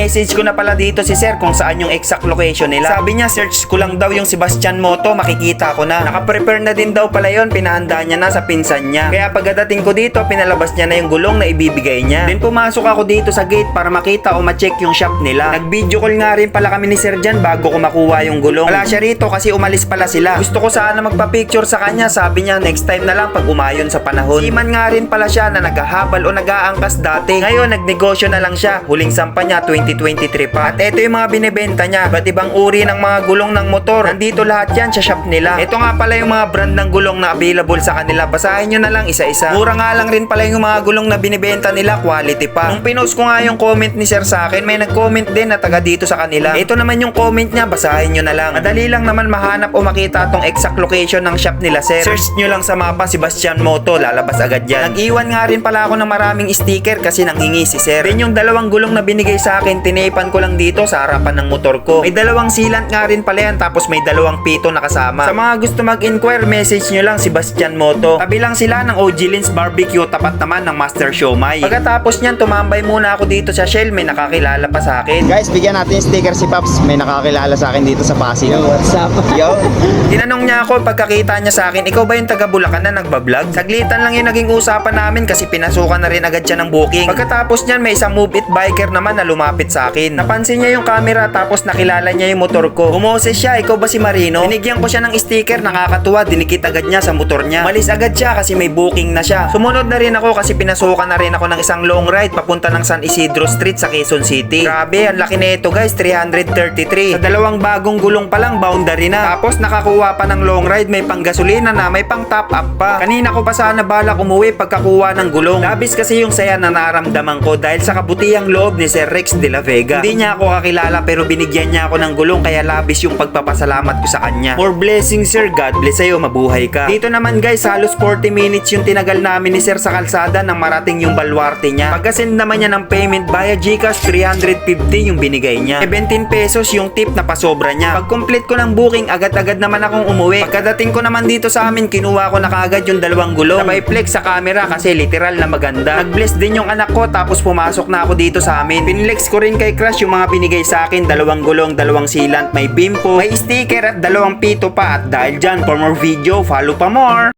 Minessage ko na pala dito si sir kung saan yung exact location nila. Sabi niya search ko lang daw yung Sebastian Moto, makikita ko na. Naka-prepare na din daw pala yon, pinahanda niya na sa pinsan niya. Kaya pagdating ko dito, pinalabas niya na yung gulong na ibibigay niya. Then pumasok ako dito sa gate para makita o ma-check yung shop nila. Nag-video call nga rin pala kami ni sir dyan bago ko makuha yung gulong. Wala siya rito kasi umalis pala sila. Gusto ko sana magpa-picture sa kanya, sabi niya next time na lang pag umayon sa panahon. Siman nga rin pala siya na naghahabal o nag-aangkas dati. Ngayon nagnegosyo na lang siya. Huling sampa niya 2023 pa. At ito yung mga binibenta niya. Ba't ibang uri ng mga gulong ng motor. Nandito lahat yan sa shop nila. Ito nga pala yung mga brand ng gulong na available sa kanila. Basahin nyo na lang isa-isa. Mura nga lang rin pala yung mga gulong na binibenta nila. Quality pa. Nung pinost ko nga yung comment ni sir sa akin, may nag-comment din na taga dito sa kanila. Ito naman yung comment niya. Basahin nyo na lang. Madali lang naman mahanap o makita tong exact location ng shop nila sir. Search nyo lang sa mapa Sebastian Moto. Lalabas agad yan. Nag-iwan nga rin pala ako ng maraming sticker kasi nanghingi si sir. Then yung dalawang gulong na binigay sa akin, tinepan ko lang dito sa harapan ng motor ko. May dalawang sealant nga rin pala yan, tapos may dalawang pito na kasama. Sa mga gusto mag-inquire, message nyo lang Sebastian Moto. Tabi lang sila ng OG Lins Barbecue, tapat naman ng Master Siomai. Pagkatapos nyan, tumambay muna ako dito sa Shell. May nakakilala pa sa akin. Guys, bigyan natin yung sticker si Paps. May nakakilala sa akin dito sa Pasig. Yo, what's up? Yo. Tinanong niya ako pagkakita niya sa akin, ikaw ba yung taga Bulacan na nagbablog? Saglitan lang yung naging usapan namin kasi pinasukan na rin agad siya ng booking. Pagkatapos niyan, may isang Move It biker naman na lumapit sa akin. Napansin niya yung camera tapos nakilala niya yung motor ko. Bumoses siya, ikaw ba si Marino? Binigyan ko siya ng sticker, nakakatuwa, dinikit agad niya sa motor niya. Malis agad siya kasi may booking na siya. Sumunod na rin ako kasi pinasukan na rin ako ng isang long ride papunta ng San Isidro Street sa Quezon City. Grabe, ang laki nito guys, 333. Sa dalawang bagong gulong pa lang, boundary na. Tapos nakakuha pa ng long ride, may panggasolina na, may pang top up pa. Kanina ko pa sana balak umuwi pagkakuha ng gulong. Labis kasi yung saya na naramdaman ko dahil sa kabutihang loob ni Sir Rex de la Vega. Hindi niya ako kakilala pero binigyan niya ako ng gulong kaya labis yung pagpapasalamat ko sa kanya. More blessings sir, God bless sa'yo, mabuhay ka. Dito naman guys, halos 40 minutes yung tinagal namin ni Sir sa kalsada nang marating yung baluarte niya. Pagkasend naman niya ng payment via GCash, 350 yung binigay niya. 17 pesos yung tip na pasobra niya. Pag complete ko ng booking, agad-agad naman akong umuwi. Pagkadating ko naman dito sa amin, kinuha ko na kaagad yung dalawang gulong. Sabay flex sa camera kasi literal na maganda. Nag-bless din yung anak ko tapos pumasok na ako dito sa amin. Pinlex ko rin kay Crush yung mga binigay sa akin, dalawang gulong, dalawang sealant, may bimpo, may sticker at dalawang pito pa. At dahil dyan, for more video, follow pa more!